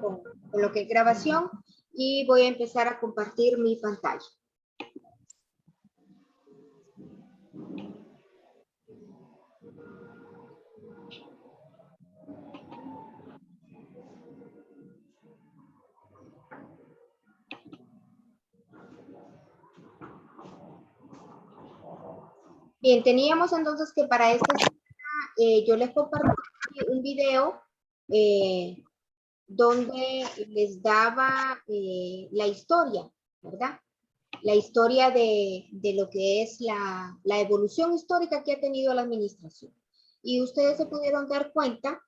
con lo que es grabación y voy a empezar a compartir mi pantalla. Bien, teníamos entonces que para esta semana yo les compartí un video donde les daba la historia, ¿verdad? La historia de lo que es la evolución histórica que ha tenido la administración. Y ustedes se pudieron dar cuenta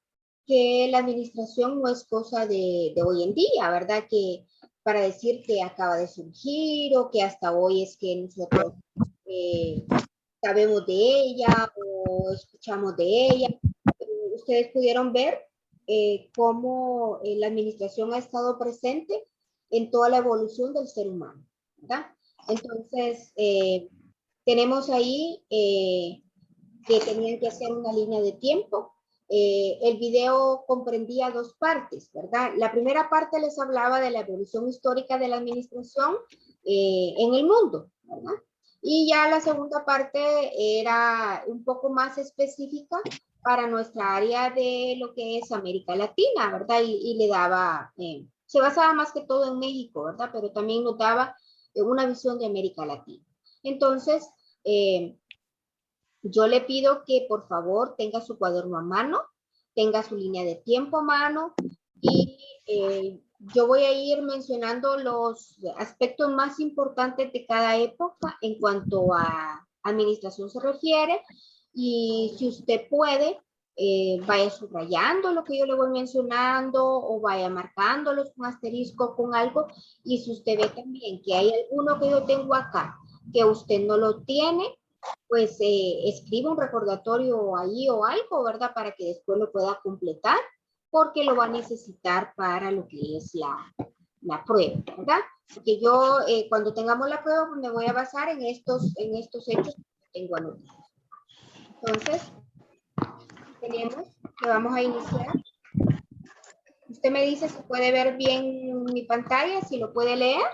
que la administración no es cosa de hoy en día, ¿verdad? Que para decir que acaba de surgir o que hasta hoy es que nosotros sabemos de ella o escuchamos de ella. Ustedes pudieron ver cómo la administración ha estado presente en toda la evolución del ser humano, ¿verdad? Entonces, tenemos ahí que tenían que hacer una línea de tiempo. El video comprendía dos partes, ¿verdad? La primera parte les hablaba de la evolución histórica de la administración en el mundo, ¿verdad? Y ya la segunda parte era un poco más específica para nuestra área de lo que es América Latina, ¿verdad? Y le daba, se basaba más que todo en México, ¿verdad? Pero también nos daba una visión de América Latina. Entonces, yo le pido que por favor tenga su cuaderno a mano, tenga su línea de tiempo a mano y yo voy a ir mencionando los aspectos más importantes de cada época en cuanto a administración se refiere y si usted puede, vaya subrayando lo que yo le voy mencionando o vaya marcándolos con asterisco con algo y si usted ve también que hay alguno que yo tengo acá que usted no lo tiene, pues escriba un recordatorio ahí o algo, ¿verdad? Para que después lo pueda completar, porque lo va a necesitar para lo que es la prueba, ¿verdad? Porque yo cuando tengamos la prueba pues, me voy a basar en estos hechos que tengo anotados. Entonces, tenemos que vamos a iniciar. Usted me dice si puede ver bien mi pantalla, si lo puede leer.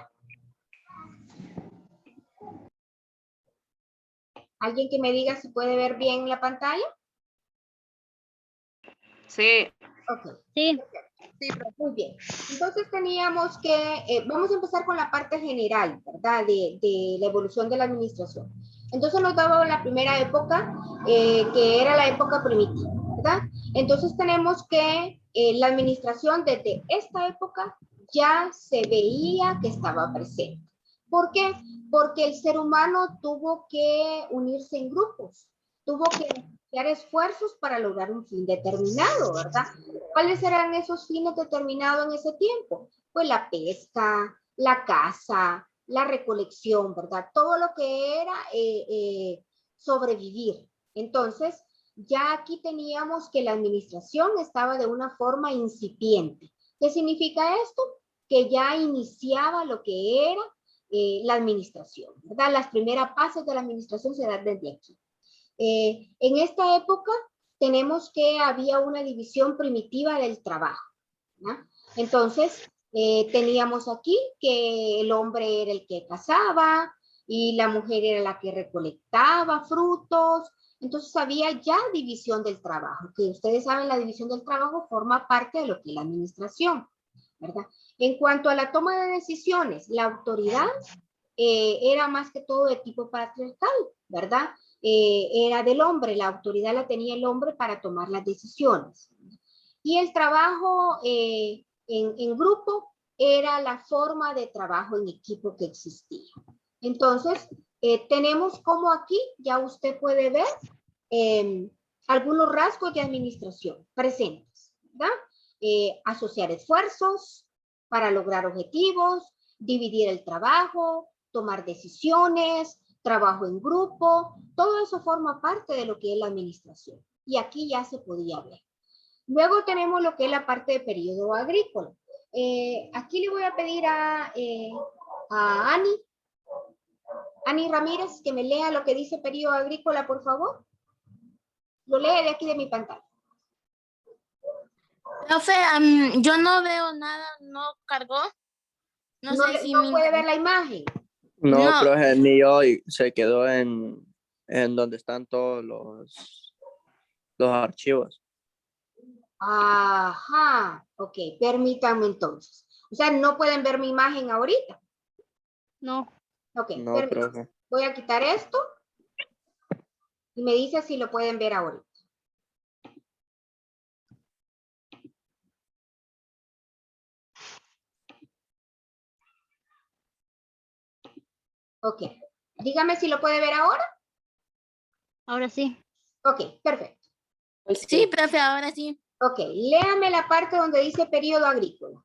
¿Alguien que me diga si puede ver bien la pantalla? Sí. Ok. Sí. Sí, muy bien. Entonces teníamos que, vamos a empezar con la parte general, ¿verdad? De la evolución de la administración. Entonces nos daba la primera época, que era la época primitiva, ¿verdad? Entonces tenemos que la administración desde esta época ya se veía que estaba presente. ¿Por qué? Porque el ser humano tuvo que unirse en grupos, tuvo que dar esfuerzos para lograr un fin determinado, ¿verdad? ¿Cuáles eran esos fines determinados en ese tiempo? Pues la pesca, la caza, la recolección, ¿verdad? Todo lo que era sobrevivir. Entonces, ya aquí teníamos que la administración estaba de una forma incipiente. ¿Qué significa esto? Que ya iniciaba lo que era la administración, ¿verdad? Las primeras fases de la administración se dan desde aquí. En esta época tenemos que había una división primitiva del trabajo, ¿no? Entonces, teníamos aquí que el hombre era el que cazaba y la mujer era la que recolectaba frutos. Entonces, había ya división del trabajo, que ustedes saben, la división del trabajo forma parte de lo que es la administración, ¿verdad? En cuanto a la toma de decisiones, la autoridad era más que todo de tipo patriarcal, ¿verdad? Era del hombre, la autoridad la tenía el hombre para tomar las decisiones. Y el trabajo en grupo era la forma de trabajo en equipo que existía. Entonces, tenemos como aquí, ya usted puede ver, algunos rasgos de administración presentes, ¿verdad? Asociar esfuerzos para lograr objetivos, dividir el trabajo, tomar decisiones, trabajo en grupo, todo eso forma parte de lo que es la administración. Y aquí ya se podía ver. Luego tenemos lo que es la parte de periodo agrícola. Aquí le voy a pedir a Ani Ramírez que me lea lo que dice periodo agrícola, por favor. Lo lee de aquí de mi pantalla. Profe, yo no veo nada, no cargó. No No, sé si no mi puede ver internet. la imagen. No, No, profe, ni hoy se quedó en donde están todos los archivos. Ajá, ok, permítanme entonces. O sea, no pueden ver mi imagen ahorita. no. Ok, No, permítanme. profe. Voy a quitar esto y me dice si lo pueden ver ahorita. Ok, dígame si lo puede ver ahora. Ahora sí. Ok, perfecto. Sí, profe, ahora sí. Ok, léame la parte donde dice periodo agrícola.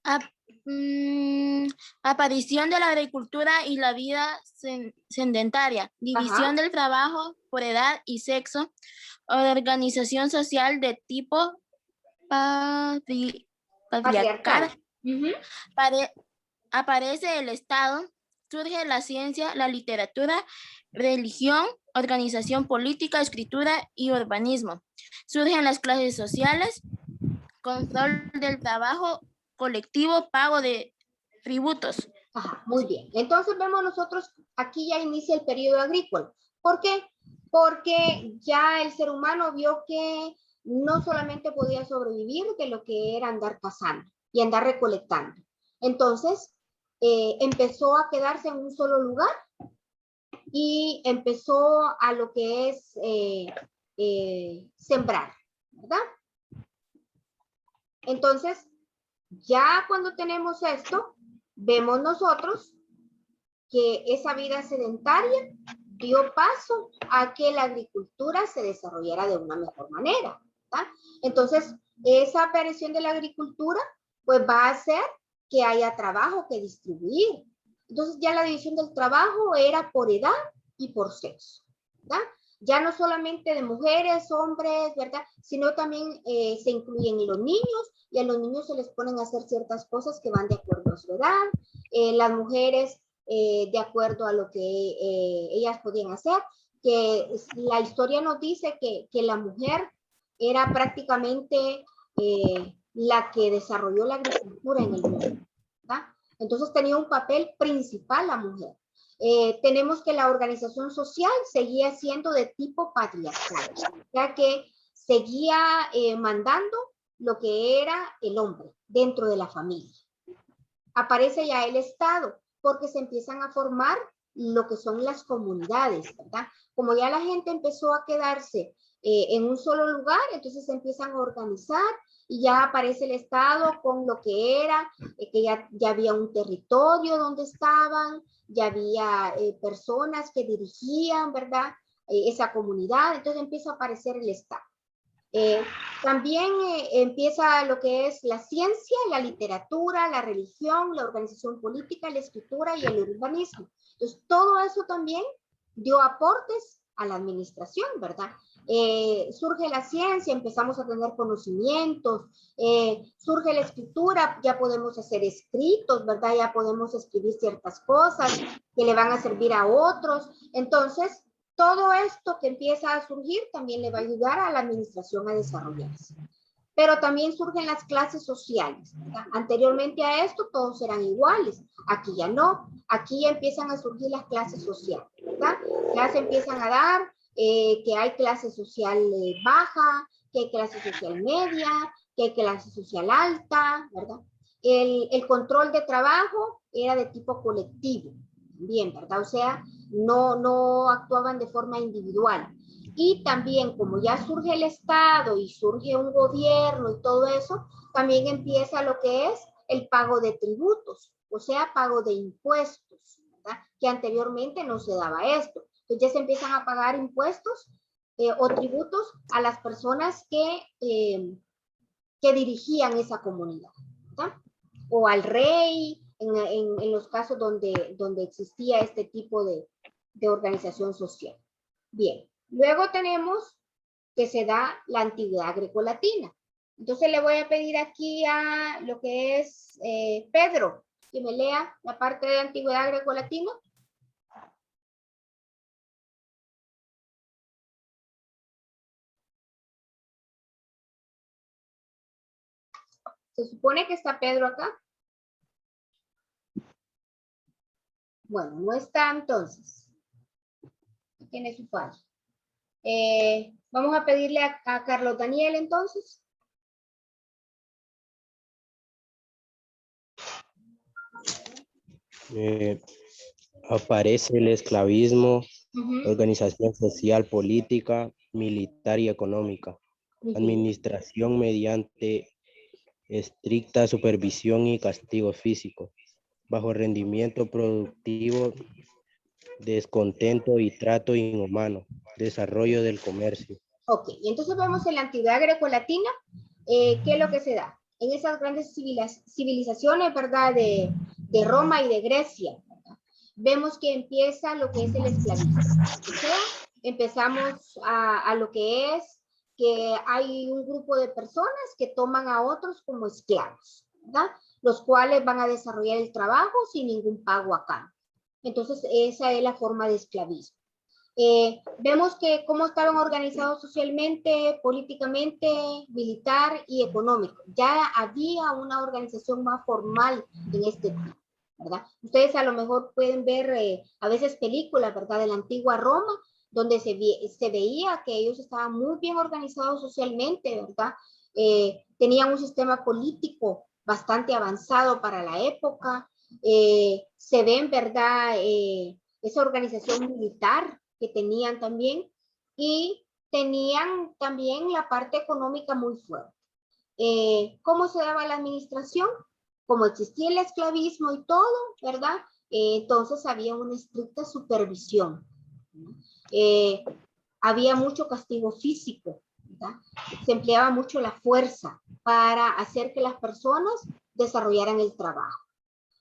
Ap- Aparición de la agricultura y la vida sedentaria, división Ajá, del trabajo por edad y sexo, organización social de tipo patriarcal. patriarcal, Ujú. aparece el Estado, surge la ciencia, la literatura, religión, organización política, escritura y urbanismo. Surgen las clases sociales, control del trabajo colectivo, pago de tributos. Ajá, muy bien. Entonces vemos nosotros, aquí ya inicia el periodo agrícola. ¿Por qué? Porque ya el ser humano vio que no solamente podía sobrevivir de lo que era andar cazando y andar recolectando. Entonces, empezó a quedarse en un solo lugar y empezó a lo que es sembrar, ¿verdad? Entonces, ya cuando tenemos esto, vemos nosotros que esa vida sedentaria dio paso a que la agricultura se desarrollara de una mejor manera, ¿verdad? Entonces, esa aparición de la agricultura, pues va a hacer que haya trabajo que distribuir. Entonces, ya la división del trabajo era por edad y por sexo, ¿verdad? Ya no solamente de mujeres, hombres, ¿verdad? Sino también se incluyen los niños y a los niños se les ponen a hacer ciertas cosas que van de acuerdo a su edad. Las mujeres de acuerdo a lo que ellas podían hacer, que la historia nos dice que la mujer era prácticamente la que desarrolló la agricultura en el mundo, ¿verdad? Entonces tenía un papel principal la mujer. Tenemos que la organización social seguía siendo de tipo patriarcal, ya que seguía mandando lo que era el hombre dentro de la familia. Aparece ya el Estado, porque se empiezan a formar lo que son las comunidades, ¿verdad? Como ya la gente empezó a quedarse en un solo lugar, entonces se empiezan a organizar y ya aparece el Estado con lo que era, que ya había un territorio donde estaban, ya había personas que dirigían, ¿verdad? Esa comunidad, entonces empieza a aparecer el Estado. También empieza lo que es la ciencia, la literatura, la religión, la organización política, la escritura y el urbanismo. Entonces, todo eso también dio aportes a la administración, ¿verdad? Surge la ciencia, empezamos a tener conocimientos, surge la escritura, ya podemos hacer escritos, ¿verdad? Ya podemos escribir ciertas cosas que le van a servir a otros. Entonces, todo esto que empieza a surgir también le va a ayudar a la administración a desarrollarse. Pero también surgen las clases sociales, ¿verdad? Anteriormente a esto todos eran iguales, aquí ya no, aquí ya empiezan a surgir las clases sociales, ¿verdad? Ya se empiezan a dar que hay clase social baja, que hay clase social media, que hay clase social alta, ¿verdad? El control de trabajo era de tipo colectivo, bien, ¿verdad? O sea, no actuaban de forma individual. Y también, como ya surge el Estado y surge un gobierno y todo eso, también empieza lo que es el pago de tributos, o sea, pago de impuestos, ¿verdad? Que anteriormente no se daba esto. Entonces ya se empiezan a pagar impuestos o tributos a las personas que dirigían esa comunidad, ¿verdad? O al rey, en los casos donde existía este tipo de organización social. Bien, luego tenemos que se da la antigüedad grecolatina. Entonces le voy a pedir aquí a lo que es Pedro, que me lea la parte de antigüedad grecolatina. Se supone que está Pedro acá. Bueno, no está entonces. Tiene su fallo. Vamos a pedirle a Carlos Daniel entonces. Aparece el esclavismo, organización social, política, militar y económica, administración mediante estricta supervisión y castigo físico, bajo rendimiento productivo, descontento y trato inhumano, desarrollo del comercio. Ok, entonces vemos en la antigüedad grecolatina, ¿qué es lo que se da? En esas grandes civilizaciones, ¿verdad? De Roma y de Grecia, ¿verdad? Vemos que empieza lo que es el esclavismo. O sea, empezamos a lo que es que hay un grupo de personas que toman a otros como esclavos, ¿verdad? Los cuales van a desarrollar el trabajo sin ningún pago a cambio. Entonces, esa es la forma de esclavismo. Vemos que cómo estaban organizados socialmente, políticamente, militar y económico. Ya había una organización más formal en este tipo, ¿verdad? Ustedes a lo mejor pueden ver a veces películas, ¿verdad? De la antigua Roma, donde se veía que ellos estaban muy bien organizados socialmente, ¿verdad? Tenían un sistema político bastante avanzado para la época. Se ven, ¿verdad? Esa organización militar que tenían también, y tenían también la parte económica muy fuerte. ¿Cómo se daba la administración? Como existía el esclavismo y todo, ¿verdad? Entonces había una estricta supervisión. Había mucho castigo físico, ¿verdad? Se empleaba mucho la fuerza para hacer que las personas desarrollaran el trabajo.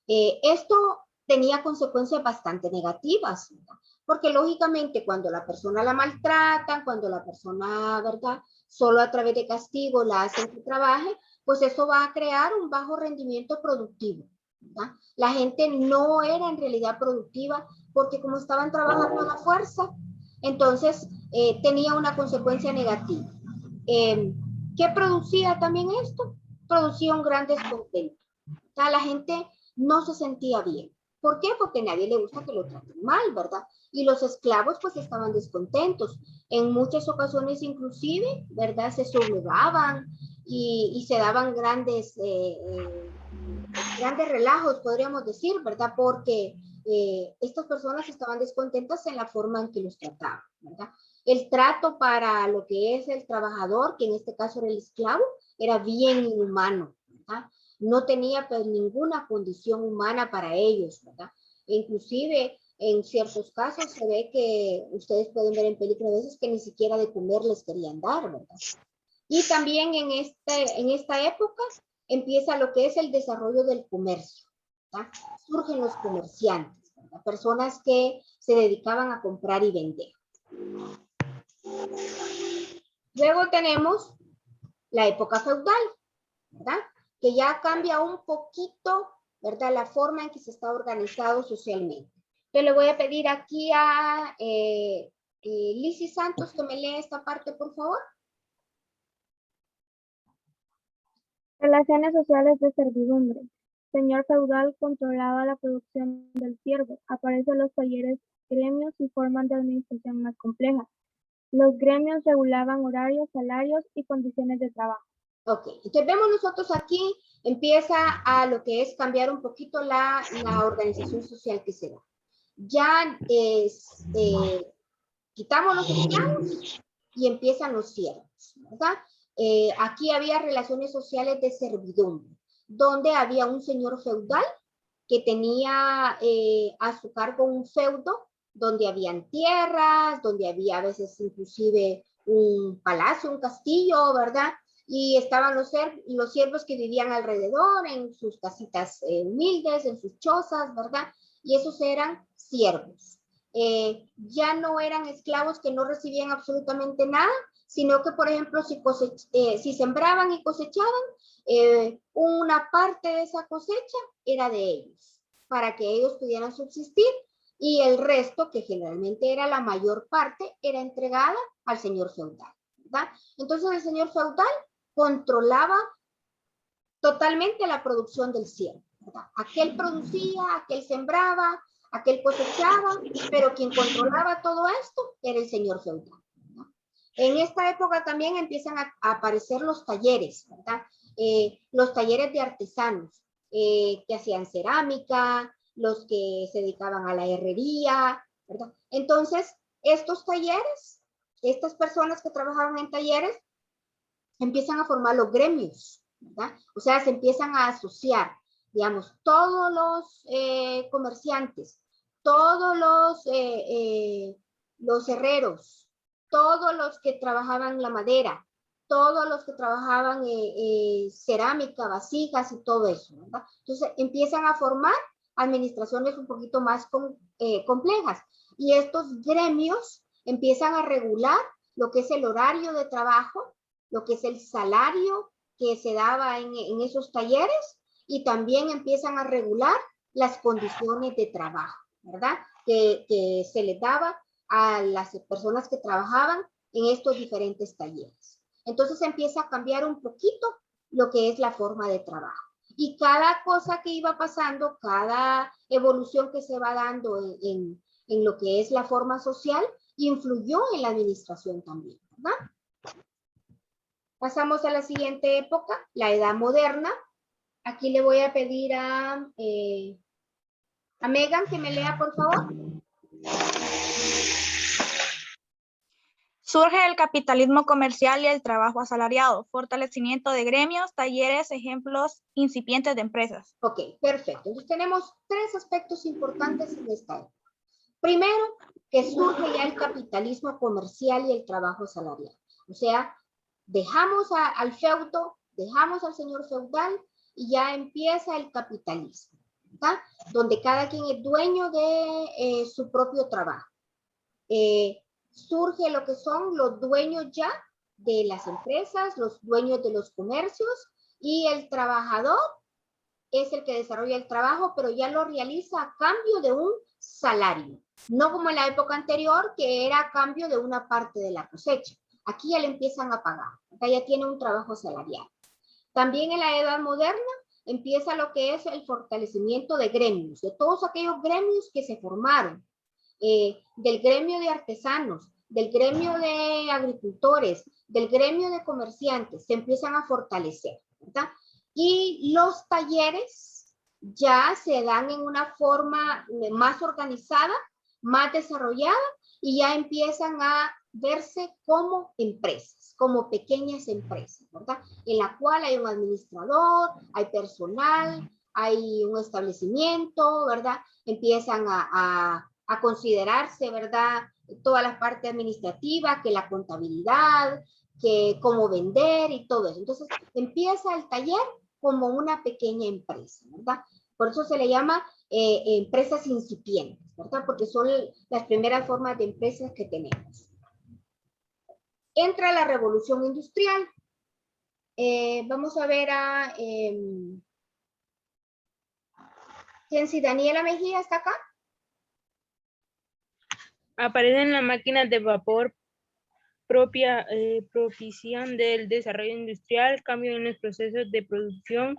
Esto tenía consecuencias bastante negativas, ¿verdad? Porque lógicamente cuando la persona la maltratan, cuando la persona, ¿verdad? Solo a través de castigo la hacen que trabaje, pues eso va a crear un bajo rendimiento productivo, ¿verdad? La gente no era en realidad productiva porque como estaban trabajando a la fuerza, entonces tenía una consecuencia negativa. ¿Qué producía también esto? Producía un gran descontento. O sea, la gente no se sentía bien. ¿Por qué? Porque a nadie le gusta que lo traten mal, ¿verdad? Y los esclavos pues estaban descontentos. En muchas ocasiones inclusive, ¿verdad? Se sublevaban y se daban grandes relajos, podríamos decir, ¿verdad? Porque estas personas estaban descontentas en la forma en que los trataban, ¿verdad? El trato para lo que es el trabajador, que en este caso era el esclavo, era bien inhumano, ¿verdad? No tenía pues ninguna condición humana para ellos, ¿verdad? Inclusive en ciertos casos se ve que ustedes pueden ver en películas a veces que ni siquiera de comer les querían dar, ¿verdad? Y también en esta época empieza lo que es el desarrollo del comercio, ¿verdad? Surgen los comerciantes, ¿verdad? Personas que se dedicaban a comprar y vender. Luego tenemos la época feudal, ¿verdad? Que ya cambia un poquito, ¿verdad? La forma en que se está organizado socialmente. Yo le voy a pedir aquí a Lizzy Santos que me lea esta parte, por favor. Relaciones sociales de servidumbre. Señor feudal controlaba la producción del siervo. Aparecen los talleres, gremios y formas de administración más complejas. Los gremios regulaban horarios, salarios y condiciones de trabajo. Ok, entonces vemos nosotros aquí, empieza a lo que es cambiar un poquito la organización social que se da. Ya quitamos los esclavos y empiezan los siervos, ¿verdad? Aquí había relaciones sociales de servidumbre, donde había un señor feudal que tenía a su cargo un feudo, donde habían tierras, donde había a veces inclusive un palacio, un castillo, ¿verdad? Y estaban los siervos que vivían alrededor en sus casitas humildes, en sus chozas, ¿verdad? Y esos eran siervos. Ya no eran esclavos que no recibían absolutamente nada, sino que, por ejemplo, si sembraban y cosechaban, una parte de esa cosecha era de ellos, para que ellos pudieran subsistir, y el resto, que generalmente era la mayor parte, era entregada al señor feudal, ¿verdad? Entonces el señor feudal controlaba totalmente la producción del ciervo, ¿verdad? Aquel producía, aquel sembraba, aquel cosechaba, pero quien controlaba todo esto era el señor feudal, ¿verdad? En esta época también empiezan a aparecer los talleres, ¿verdad? Los talleres de artesanos, que hacían cerámica, los que se dedicaban a la herrería, ¿verdad? Entonces, estos talleres, estas personas que trabajaban en talleres, empiezan a formar los gremios, ¿verdad? O sea, se empiezan a asociar, digamos, todos los comerciantes, todos los herreros, todos los que trabajaban la madera, todos los que trabajaban cerámica, vasijas y todo eso, ¿verdad? Entonces empiezan a formar administraciones un poquito más complejas y estos gremios empiezan a regular lo que es el horario de trabajo, lo que es el salario que se daba en esos talleres y también empiezan a regular las condiciones de trabajo, ¿verdad? Que se les daba a las personas que trabajaban en estos diferentes talleres. Entonces empieza a cambiar un poquito lo que es la forma de trabajo. Y cada cosa que iba pasando, cada evolución que se va dando en lo que es la forma social, influyó en la administración también, ¿verdad? Pasamos a la siguiente época, la Edad Moderna. Aquí le voy a pedir a Megan que me lea, por favor. Surge el capitalismo comercial y el trabajo asalariado, fortalecimiento de gremios, talleres, ejemplos incipientes de empresas. Ok, perfecto. Entonces tenemos tres aspectos importantes en esta época. Primero, que surge ya el capitalismo comercial y el trabajo asalariado. O sea, dejamos al feudo, dejamos al señor feudal y ya empieza el capitalismo, ¿verdad? Donde cada quien es dueño de su propio trabajo. Surge lo que son los dueños ya de las empresas, los dueños de los comercios y el trabajador es el que desarrolla el trabajo, pero ya lo realiza a cambio de un salario. No como en la época anterior, que era a cambio de una parte de la cosecha. Aquí ya le empiezan a pagar. Acá ya tiene un trabajo salarial. También en la Edad Moderna empieza lo que es el fortalecimiento de gremios, de todos aquellos gremios que se formaron, del gremio de artesanos, del gremio de agricultores, del gremio de comerciantes, se empiezan a fortalecer, ¿verdad? Y los talleres ya se dan en una forma más organizada, más desarrollada, y ya empiezan a verse como empresas, como pequeñas empresas, ¿verdad? En la cual hay un administrador, hay personal, hay un establecimiento, ¿verdad? Empiezan a considerarse, ¿verdad? Toda la parte administrativa, que la contabilidad, que cómo vender y todo eso. Entonces, empieza el taller como una pequeña empresa, ¿verdad? Por eso se le llama empresas incipientes, ¿verdad? Porque son las primeras formas de empresas que tenemos. Entra la revolución industrial. Vamos a ver a... si Daniela Mejía está acá. Aparecen las máquinas de vapor propician del desarrollo industrial, cambio en los procesos de producción,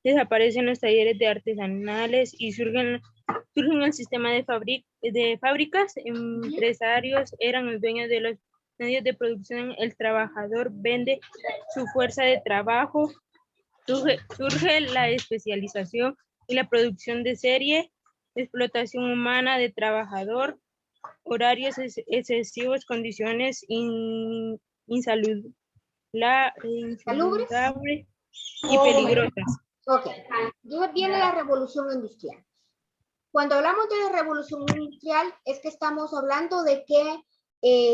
desaparecen los talleres de artesanales y surgen el sistema de fábricas, empresarios eran el dueño de los medios de producción, el trabajador vende su fuerza de trabajo, surge la especialización y la producción de serie, explotación humana de trabajador, horarios excesivos, condiciones insalubres y peligrosas. Ok, entonces viene la revolución industrial. Cuando hablamos de la revolución industrial es que estamos hablando de que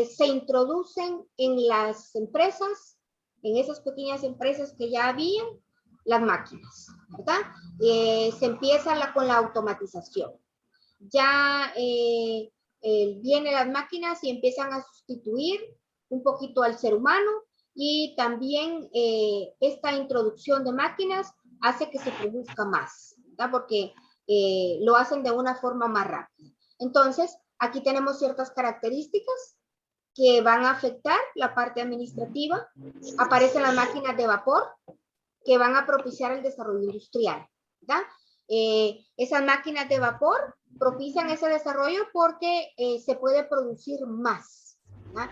se introducen en las empresas, en esas pequeñas empresas que ya habían, las máquinas, ¿verdad? Se empieza con la automatización. Ya vienen las máquinas y empiezan a sustituir un poquito al ser humano y también esta introducción de máquinas hace que se produzca más, ¿verdad? Porque lo hacen de una forma más rápida. Entonces, aquí tenemos ciertas características que van a afectar la parte administrativa. Aparecen las máquinas de vapor, que van a propiciar el desarrollo industrial, ¿verdad? Esas máquinas de vapor propician ese desarrollo porque se puede producir más, ¿verdad?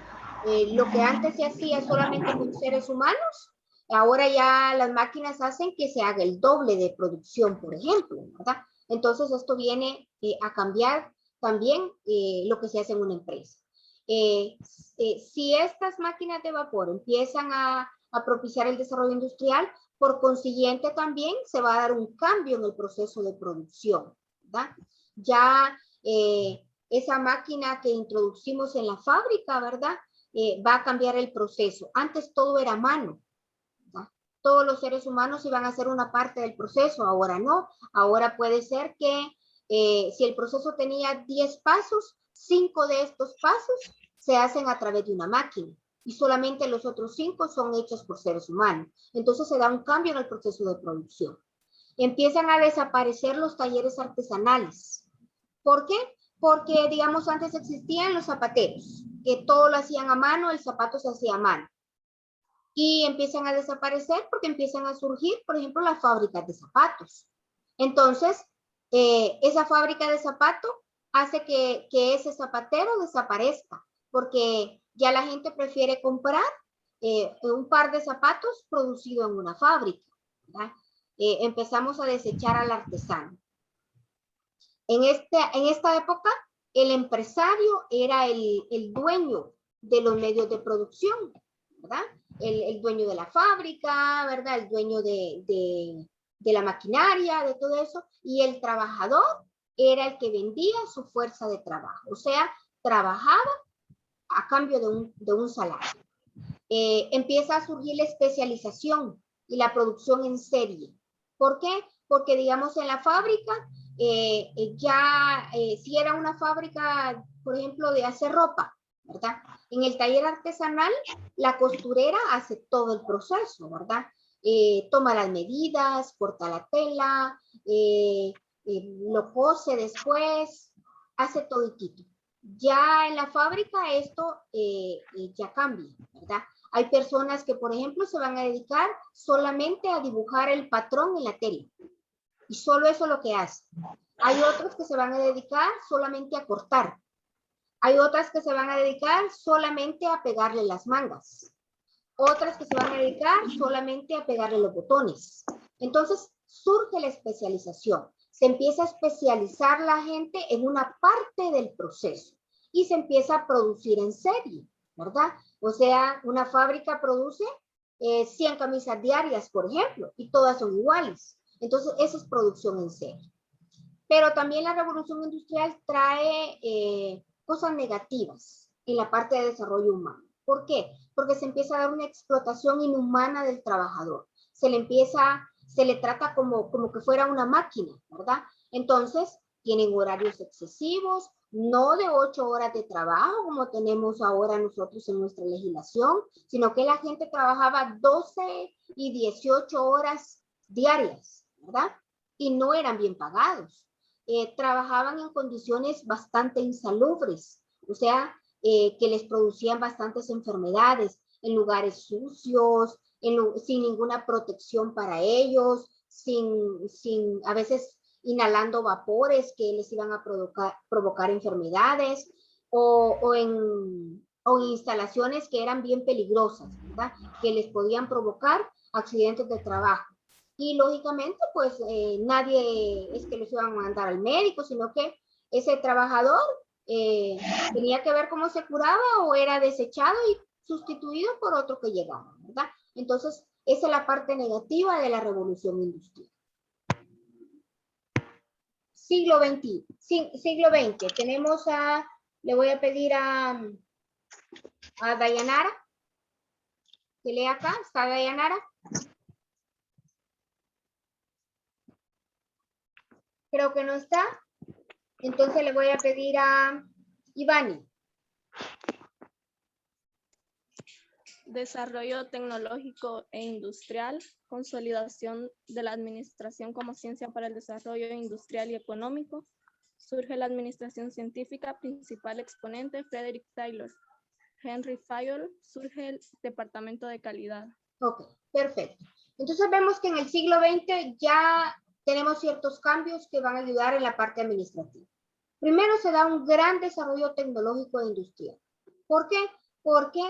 Lo que antes se hacía solamente con seres humanos, ahora ya las máquinas hacen que se haga el doble de producción, por ejemplo, ¿verdad? Entonces esto viene a cambiar también lo que se hace en una empresa. Si estas máquinas de vapor empiezan a propiciar el desarrollo industrial, por consiguiente también se va a dar un cambio en el proceso de producción, ¿verdad? Ya esa máquina que introducimos en la fábrica, ¿verdad? Va a cambiar el proceso. Antes todo era a mano, ¿verdad? Todos los seres humanos iban a hacer una parte del proceso, ahora no. Ahora puede ser que si el proceso tenía 10 pasos, 5 de estos pasos se hacen a través de una máquina y solamente los otros 5 son hechos por seres humanos. Entonces se da un cambio en el proceso de producción. Empiezan a desaparecer los talleres artesanales. ¿Por qué? Porque, digamos, antes existían los zapateros, que todo lo hacían a mano, el zapato se hacía a mano. Y empiezan a desaparecer porque empiezan a surgir, por ejemplo, las fábricas de zapatos. Entonces, esa fábrica de zapatos hace que ese zapatero desaparezca, porque ya la gente prefiere comprar un par de zapatos producido en una fábrica, ¿verdad? Empezamos a desechar al artesano. En esta época, el empresario era el dueño de los medios de producción, ¿verdad? El dueño de la fábrica, ¿verdad? El dueño de la maquinaria, de todo eso, y el trabajador era el que vendía su fuerza de trabajo, o sea, trabajaba a cambio de un salario. Empieza a surgir la especialización y la producción en serie. ¿Por qué? Porque, digamos, en la fábrica, si era una fábrica, por ejemplo, de hacer ropa, ¿verdad? En el taller artesanal, la costurera hace todo el proceso, ¿verdad? Toma las medidas, corta la tela, lo cose después, hace todo el quito. Ya en la fábrica esto ya cambia, ¿verdad? Hay personas que, por ejemplo, se van a dedicar solamente a dibujar el patrón en la tela. Y solo eso es lo que hace. Hay otros que se van a dedicar solamente a cortar. Hay otras que se van a dedicar solamente a pegarle las mangas. Otras que se van a dedicar solamente a pegarle los botones. Entonces surge la especialización. Se empieza a especializar la gente en una parte del proceso y se empieza a producir en serie, ¿verdad? O sea, una fábrica produce 100 camisas diarias, por ejemplo, y todas son iguales. Entonces, esa es producción en serie. Pero también la revolución industrial trae cosas negativas en la parte de desarrollo humano. ¿Por qué? Porque se empieza a dar una explotación inhumana del trabajador. Se le trata como que fuera una máquina, ¿verdad? Entonces, tienen horarios excesivos, no de 8 horas de trabajo, como tenemos ahora nosotros en nuestra legislación, sino que la gente trabajaba 12 y 18 horas diarias, ¿verdad? Y no eran bien pagados. Trabajaban en condiciones bastante insalubres, o sea, que les producían bastantes enfermedades en lugares sucios, sin ninguna protección para ellos, a veces inhalando vapores que les iban a provocar enfermedades o en instalaciones que eran bien peligrosas, ¿verdad? Que les podían provocar accidentes de trabajo. Y lógicamente, pues nadie es que los iban a mandar al médico, sino que ese trabajador tenía que ver cómo se curaba o era desechado y sustituido por otro que llegaba, ¿verdad? Entonces, esa es la parte negativa de la revolución industrial. Siglo XX. Tenemos le voy a pedir a Dayanara que lea acá. ¿Está Dayanara? Creo que no está. Entonces le voy a pedir a Ivani. Desarrollo tecnológico e industrial, consolidación de la administración como ciencia para el desarrollo industrial y económico. Surge la administración científica, principal exponente Frederick Taylor. Henry Fayol, surge el departamento de calidad. Ok, perfecto. Entonces vemos que en el siglo XX ya tenemos ciertos cambios que van a ayudar en la parte administrativa. Primero se da un gran desarrollo tecnológico e industrial. ¿Por qué? Porque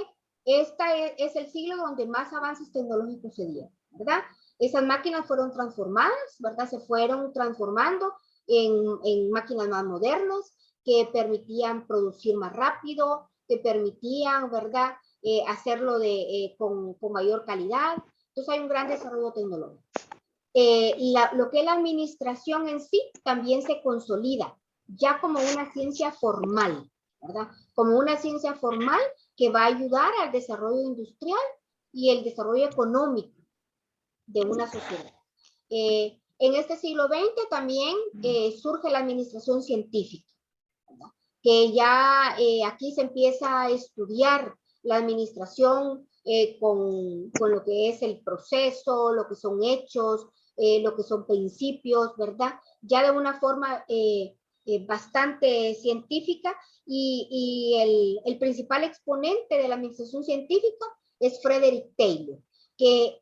este es el siglo donde más avances tecnológicos se dieron, ¿verdad? Esas máquinas fueron transformadas, ¿verdad? Se fueron transformando en máquinas más modernas que permitían producir más rápido, que permitían, ¿verdad? Hacerlo con mayor calidad. Entonces hay un gran desarrollo tecnológico. Lo que es la administración en sí también se consolida ya como una ciencia formal, ¿verdad? Como una ciencia formal que va a ayudar al desarrollo industrial y el desarrollo económico de una sociedad. En este siglo XX también surge la administración científica, ¿verdad? Que ya aquí se empieza a estudiar la administración con lo que es el proceso, lo que son hechos, lo que son principios, ¿verdad? Ya de una forma bastante científica y el principal exponente de la administración científica es Frederick Taylor, que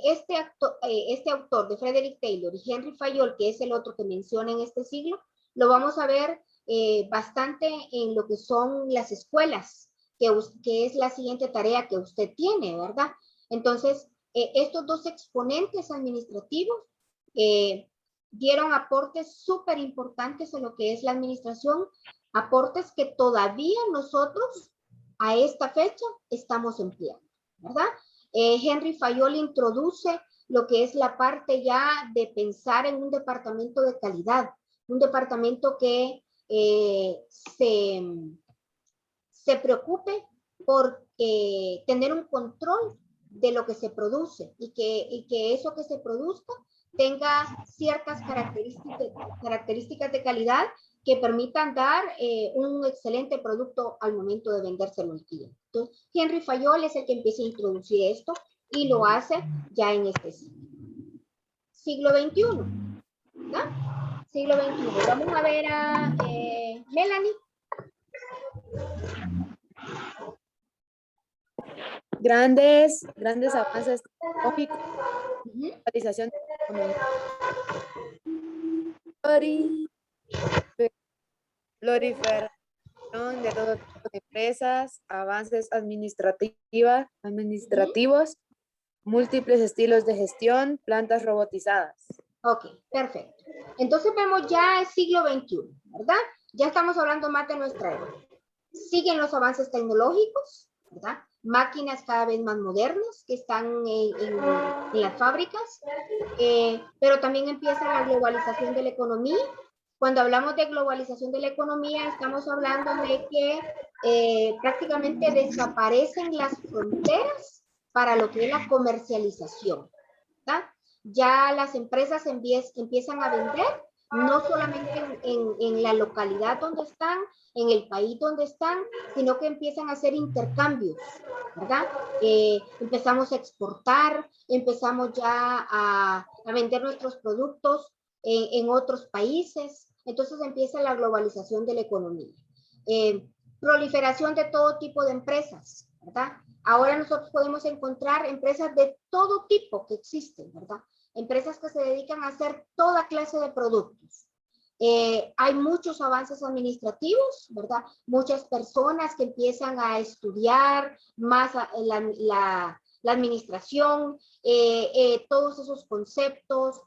este autor de Frederick Taylor y Henry Fayol, que es el otro que menciona en este siglo, lo vamos a ver bastante en lo que son las escuelas, que es la siguiente tarea que usted tiene, ¿verdad? Entonces, estos dos exponentes administrativos dieron aportes súper importantes en lo que es la administración, aportes que todavía nosotros a esta fecha estamos empleando, ¿verdad? Henry Fayol introduce lo que es la parte ya de pensar en un departamento de calidad, un departamento que se preocupe por tener un control de lo que se produce y que eso que se produzca tenga ciertas características de calidad que permitan dar un excelente producto al momento de vendérselo al cliente. Entonces, Henry Fayol es el que empieza a introducir esto y lo hace ya en este siglo XXI, ¿no? Siglo XXI. Vamos a ver a Melanie. Grandes avances tecnológicos, globalización de la economía, proliferación de todo tipo de empresas, avances administrativos, múltiples estilos de gestión, plantas robotizadas. Ok, perfecto. Entonces vemos ya el siglo XXI, ¿verdad? Ya estamos hablando más de nuestra época. Siguen los avances tecnológicos, ¿verdad? Máquinas cada vez más modernas que están en las fábricas, pero también empieza la globalización de la economía. Cuando hablamos de globalización de la economía, estamos hablando de que prácticamente desaparecen las fronteras para lo que es la comercialización, ¿verdad? Ya las empresas empiezan a vender no solamente en la localidad donde están, en el país donde están, sino que empiezan a hacer intercambios, ¿verdad? Empezamos a exportar, empezamos ya a vender nuestros productos en otros países, entonces empieza la globalización de la economía. Proliferación de todo tipo de empresas, ¿verdad? Ahora nosotros podemos encontrar empresas de todo tipo que existen, ¿verdad? Empresas que se dedican a hacer toda clase de productos. Hay muchos avances administrativos, ¿verdad? Muchas personas que empiezan a estudiar más la administración, todos esos conceptos,